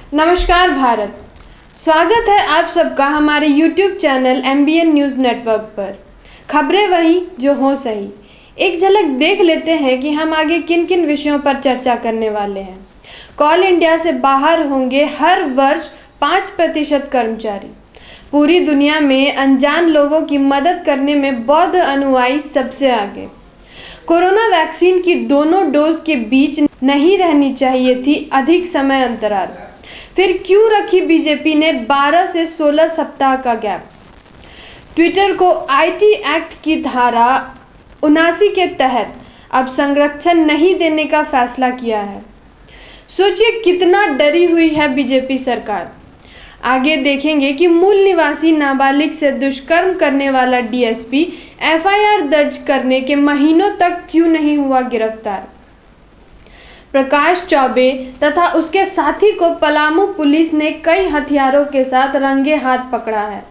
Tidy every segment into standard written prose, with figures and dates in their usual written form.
नमस्कार भारत, स्वागत है आप सबका हमारे YouTube channel MBN news network पर। खबरें वही जो हो सही। एक झलक देख लेते हैं कि हम आगे किन किन विषयों पर चर्चा करने वाले हैं। कोल इंडिया से बाहर होंगे हर वर्ष 5% कर्मचारी। पूरी दुनिया में अनजान लोगों की मदद करने में बौद्ध अनुयायी सबसे आगे। कोरोना वैक्सीन की दोनों डोज के बीच नहीं रहनी चाहिए थी अधिक समय अंतराल। फिर क्यों रखी बीजेपी ने 12 से 16 सप्ताह का गैप। ट्विटर को आईटी एक्ट की धारा 79 के तहत अब संरक्षण नहीं देने का फैसला किया है। सोचिए कितना डरी हुई है बीजेपी सरकार। आगे देखेंगे कि मूल निवासी नाबालिग से दुष्कर्म करने वाला डीएसपी एफआईआर दर्ज करने के महीनों तक क्यों नहीं हुआ गिरफ्तार। प्रकाश चौबे तथा उसके साथी को पलामू पुलिस ने कई हथियारों के साथ रंगे हाथ पकड़ा है।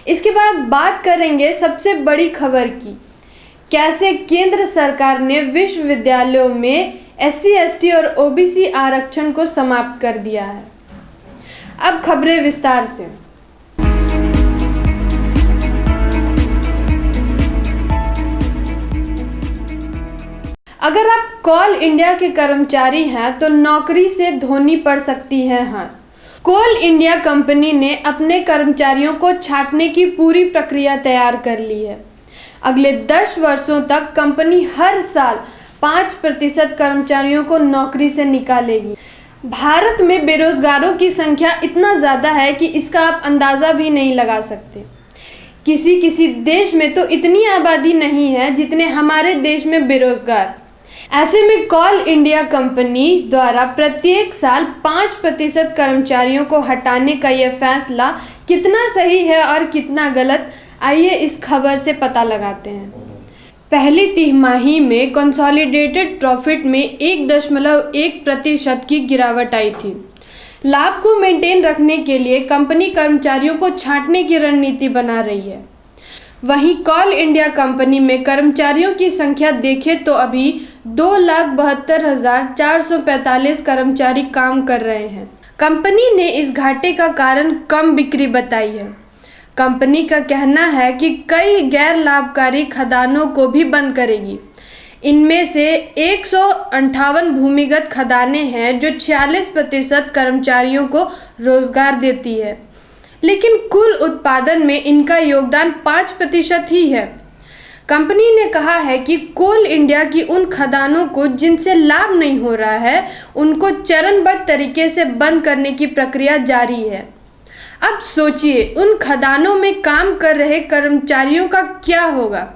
इसके बाद बात करेंगे सबसे बड़ी खबर की, कैसे केंद्र सरकार ने विश्वविद्यालयों में SC ST और OBC आरक्षण को समाप्त कर दिया है। अब खबरें विस्तार से। अगर आप कोल इंडिया के कर्मचारी हैं तो नौकरी से धोनी पड़ सकती है हाथ। कोल इंडिया कंपनी ने अपने कर्मचारियों को छांटने की पूरी प्रक्रिया तैयार कर ली है। अगले 10 वर्षों तक कंपनी हर साल 5% कर्मचारियों को नौकरी से निकालेगी। भारत में बेरोजगारों की संख्या इतना ज़्यादा है कि इसका आप अंदाज़ा भी नहीं लगा सकते। किसी देश में तो इतनी आबादी नहीं है जितने हमारे देश में बेरोजगार। ऐसे में कोल इंडिया कंपनी द्वारा प्रत्येक साल 5% कर्मचारियों को हटाने का यह फैसला कितना सही है और कितना गलत, आइए इस खबर से पता लगाते हैं। पहली तिमाही में कंसोलिडेटेड प्रॉफिट में 1.1% की गिरावट आई थी। लाभ को मेंटेन रखने के लिए कंपनी कर्मचारियों को छांटने की रणनीति बना रही है। वहीं कोल इंडिया कंपनी में कर्मचारियों की संख्या देखें तो अभी 2,72,445 कर्मचारी काम कर रहे हैं। कंपनी ने इस घाटे का कारण कम बिक्री बताई है। कंपनी का कहना है कि कई गैर लाभकारी खदानों को भी बंद करेगी। इनमें से 158 भूमिगत खदानें हैं जो 46% कर्मचारियों को रोजगार देती है, लेकिन कुल उत्पादन में इनका योगदान 5% ही है। कंपनी ने कहा है कि कोल इंडिया की उन खदानों को जिनसे लाभ नहीं हो रहा है, उनको चरणबद्ध तरीके से बंद करने की प्रक्रिया जारी है। अब सोचिए उन खदानों में काम कर रहे कर्मचारियों का क्या होगा।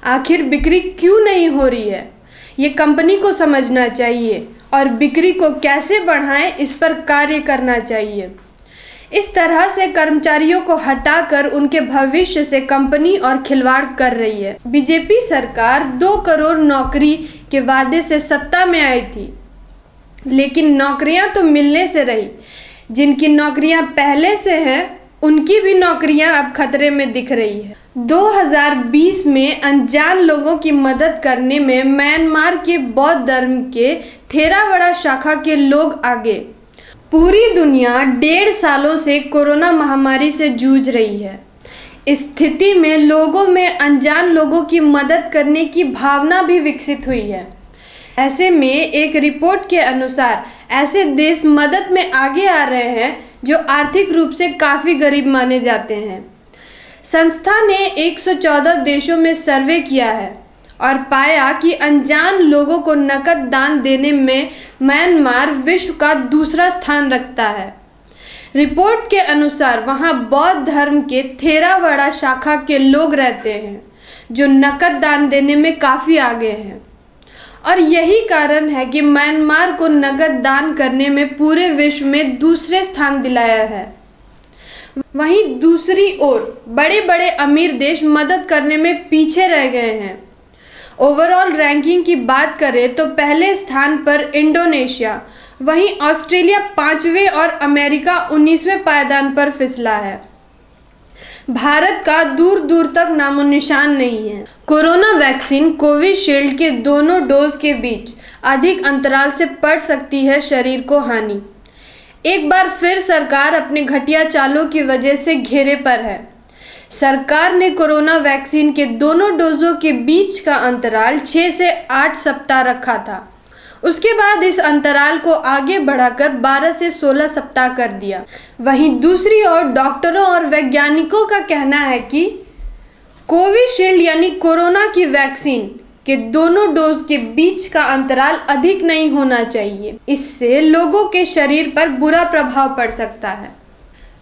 आखिर बिक्री क्यों नहीं हो रही है, ये कंपनी को समझना चाहिए और बिक्री को कैसे बढ़ाएं इस पर कार्य करना चाहिए। इस तरह से कर्मचारियों को हटाकर उनके भविष्य से कंपनी और खिलवाड़ कर रही है। बीजेपी सरकार 2 करोड़ नौकरी के वादे से सत्ता में आई थी, लेकिन नौकरियां तो मिलने से रही। जिनकी नौकरियां पहले से हैं उनकी भी नौकरियां अब खतरे में दिख रही है। 2020 में अनजान लोगों की मदद करने में म्यांमार के बौद्ध धर्म के थेरावाड़ा शाखा के लोग आगे। पूरी दुनिया 1.5 सालों से कोरोना महामारी से जूझ रही है। इस स्थिति में लोगों में अनजान लोगों की मदद करने की भावना भी विकसित हुई है। ऐसे में एक रिपोर्ट के अनुसार ऐसे देश मदद में आगे आ रहे हैं जो आर्थिक रूप से काफ़ी गरीब माने जाते हैं। संस्था ने 114 देशों में सर्वे किया है और पाया कि अनजान लोगों को नकद दान देने में म्यांमार विश्व का दूसरा स्थान रखता है। रिपोर्ट के अनुसार वहां बौद्ध धर्म के थेरावाड़ा शाखा के लोग रहते हैं जो नकद दान देने में काफ़ी आगे हैं, और यही कारण है कि म्यांमार को नकद दान करने में पूरे विश्व में दूसरे स्थान दिलाया है। वहीं दूसरी ओर बड़े बड़े अमीर देश मदद करने में पीछे रह गए हैं। ओवरऑल रैंकिंग की बात करें तो पहले स्थान पर इंडोनेशिया, वहीं ऑस्ट्रेलिया 5वें और अमेरिका 19वें पायदान पर फिसला है। भारत का दूर दूर तक नामो निशान नहीं है। कोरोना वैक्सीन कोविशील्ड के दोनों डोज के बीच अधिक अंतराल से पड़ सकती है शरीर को हानि। एक बार फिर सरकार अपने घटिया चालों की वजह से घेरे पर है। सरकार ने कोरोना वैक्सीन के दोनों डोजों के बीच का अंतराल 6 से 8 सप्ताह रखा था। उसके बाद इस अंतराल को आगे बढ़ाकर 12 से 16 सप्ताह कर दिया। वहीं दूसरी ओर डॉक्टरों और वैज्ञानिकों का कहना है कि कोविशील्ड यानी कोरोना की वैक्सीन के दोनों डोज के बीच का अंतराल अधिक नहीं होना चाहिए। इससे लोगों के शरीर पर बुरा प्रभाव पड़ सकता है।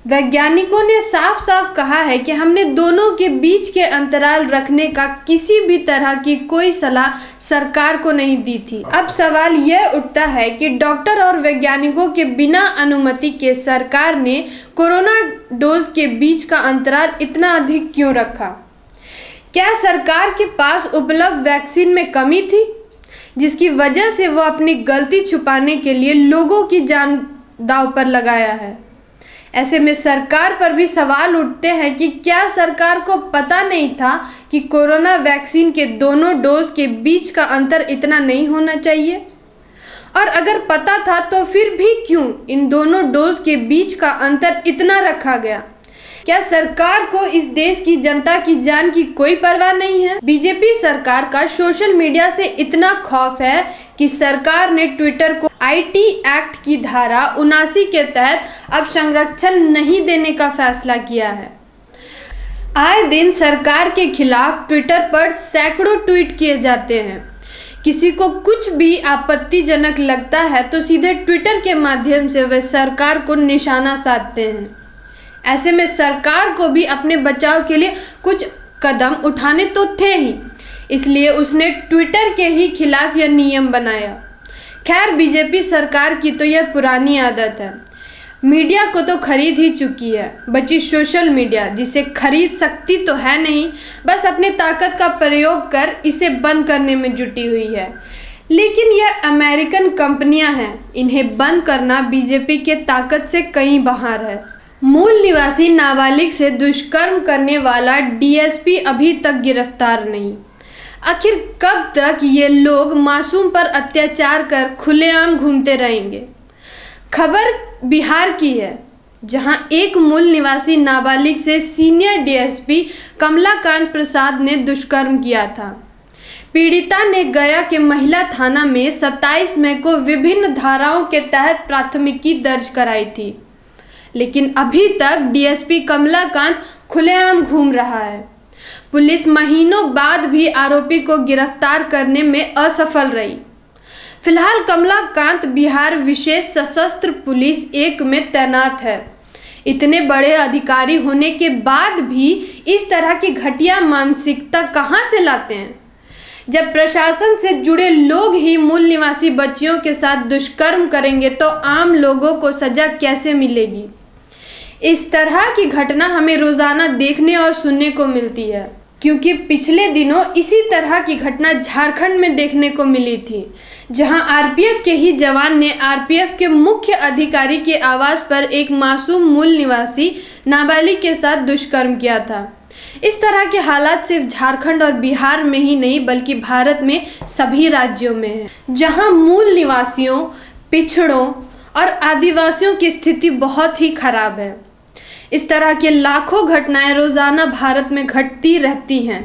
वैज्ञानिकों ने साफ साफ कहा है कि हमने दोनों के बीच के अंतराल रखने का किसी भी तरह की कोई सलाह सरकार को नहीं दी थी। अब सवाल यह उठता है कि डॉक्टर और वैज्ञानिकों के बिना अनुमति के सरकार ने कोरोना डोज के बीच का अंतराल इतना अधिक क्यों रखा? क्या सरकार के पास उपलब्ध वैक्सीन में कमी थी, जिसकी वजह से वो अपनी गलती छुपाने के लिए लोगों की जान दांव पर लगाया है? ऐसे में सरकार पर भी सवाल उठते हैं कि क्या सरकार को पता नहीं था कि कोरोना वैक्सीन के दोनों डोज के बीच का अंतर इतना नहीं होना चाहिए? और अगर पता था तो फिर भी क्यों इन दोनों डोज के बीच का अंतर इतना रखा गया? क्या सरकार को इस देश की जनता की जान की कोई परवाह नहीं है? बीजेपी सरकार का सोशल मीडिया से इतना खौफ है कि सरकार ने ट्विटर को आईटी एक्ट की धारा 79 के तहत अब संरक्षण नहीं देने का फैसला किया है। आए दिन सरकार के खिलाफ ट्विटर पर सैकड़ों ट्वीट किए जाते हैं। किसी को कुछ भी आपत्तिजनक लगता है तो सीधे ट्विटर के माध्यम से वे सरकार को निशाना साधते हैं। ऐसे में सरकार को भी अपने बचाव के लिए कुछ कदम उठाने तो थे ही, इसलिए उसने ट्विटर के ही खिलाफ यह नियम बनाया। खैर, बीजेपी सरकार की तो यह पुरानी आदत है। मीडिया को तो खरीद ही चुकी है, बची सोशल मीडिया, जिसे खरीद सकती तो है नहीं, बस अपने ताकत का प्रयोग कर इसे बंद करने में जुटी हुई है। लेकिन यह अमेरिकन कंपनियां हैं, इन्हें बंद करना बीजेपी के ताकत से कहीं बाहर है। मूल निवासी नाबालिग से दुष्कर्म करने वाला डीएसपी अभी तक गिरफ्तार नहीं। आखिर कब तक ये लोग मासूम पर अत्याचार कर खुलेआम घूमते रहेंगे? खबर बिहार की है, जहां एक मूल निवासी नाबालिग से सीनियर डीएसपी कमलाकांत प्रसाद ने दुष्कर्म किया था। पीड़िता ने गया के महिला थाना में 27 मई को विभिन्न धाराओं के तहत प्राथमिकी दर्ज कराई थी, लेकिन अभी तक डीएसपी कमलाकांत खुलेआम घूम रहा है। पुलिस महीनों बाद भी आरोपी को गिरफ्तार करने में असफल रही। फिलहाल कमलाकांत बिहार विशेष सशस्त्र पुलिस 1 में तैनात है। इतने बड़े अधिकारी होने के बाद भी इस तरह की घटिया मानसिकता कहां से लाते हैं? जब प्रशासन से जुड़े लोग ही मूल निवासी बच्चियों के साथ दुष्कर्म करेंगे तो आम लोगों को सजा कैसे मिलेगी? इस तरह की घटना हमें रोजाना देखने और सुनने को मिलती है, क्योंकि पिछले दिनों इसी तरह की घटना झारखंड में देखने को मिली थी, जहां आरपीएफ के ही जवान ने आरपीएफ के मुख्य अधिकारी के आवास पर एक मासूम मूल निवासी नाबालिग के साथ दुष्कर्म किया था। इस तरह के हालात सिर्फ झारखंड और बिहार में ही नहीं बल्कि भारत में सभी राज्यों में है, जहां मूल निवासियों, पिछड़ों और आदिवासियों की स्थिति बहुत ही खराब है। इस तरह के लाखों घटनाएं रोजाना भारत में घटती रहती हैं।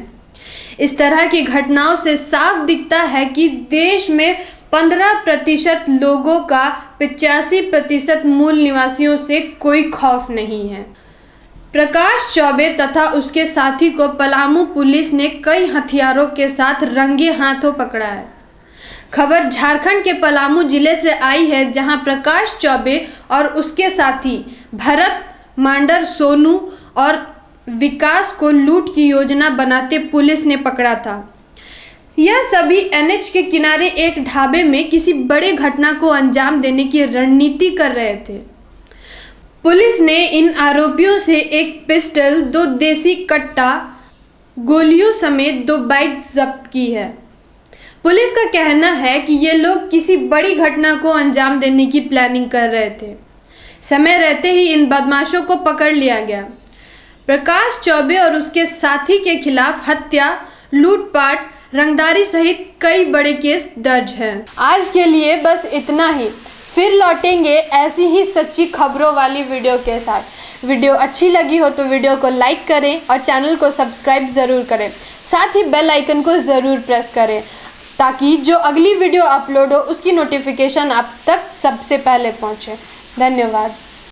इस तरह की घटनाओं से साफ दिखता है कि देश में 15% लोगों का 85% मूल निवासियों से कोई खौफ नहीं है। प्रकाश चौबे तथा उसके साथी को पलामू पुलिस ने कई हथियारों के साथ रंगे हाथों पकड़ा है। खबर झारखंड के पलामू जिले से आई है, जहां प्रकाश चौबे और उसके साथी भरत मांडर, सोनू और विकास को लूट की योजना बनाते पुलिस ने पकड़ा था। यह सभी एनएच के किनारे एक ढाबे में किसी बड़े घटना को अंजाम देने की रणनीति कर रहे थे। पुलिस ने इन आरोपियों से एक पिस्टल, 2 देसी कट्टा, गोलियों समेत 2 बाइक जब्त की है। पुलिस का कहना है कि ये लोग किसी बड़ी घटना को अंजाम देने की प्लानिंग कर रहे थे। समय रहते ही इन बदमाशों को पकड़ लिया गया। प्रकाश चौबे और उसके साथी के खिलाफ हत्या, लूटपाट, रंगदारी सहित कई बड़े केस दर्ज हैं। आज के लिए बस इतना ही। फिर लौटेंगे ऐसी ही सच्ची खबरों वाली वीडियो के साथ। वीडियो अच्छी लगी हो तो वीडियो को लाइक करें और चैनल को सब्सक्राइब ज़रूर करें। साथ ही बेल आइकन को ज़रूर प्रेस करें ताकि जो अगली वीडियो अपलोड हो उसकी नोटिफिकेशन आप तक सबसे पहले पहुंचे। धन्यवाद।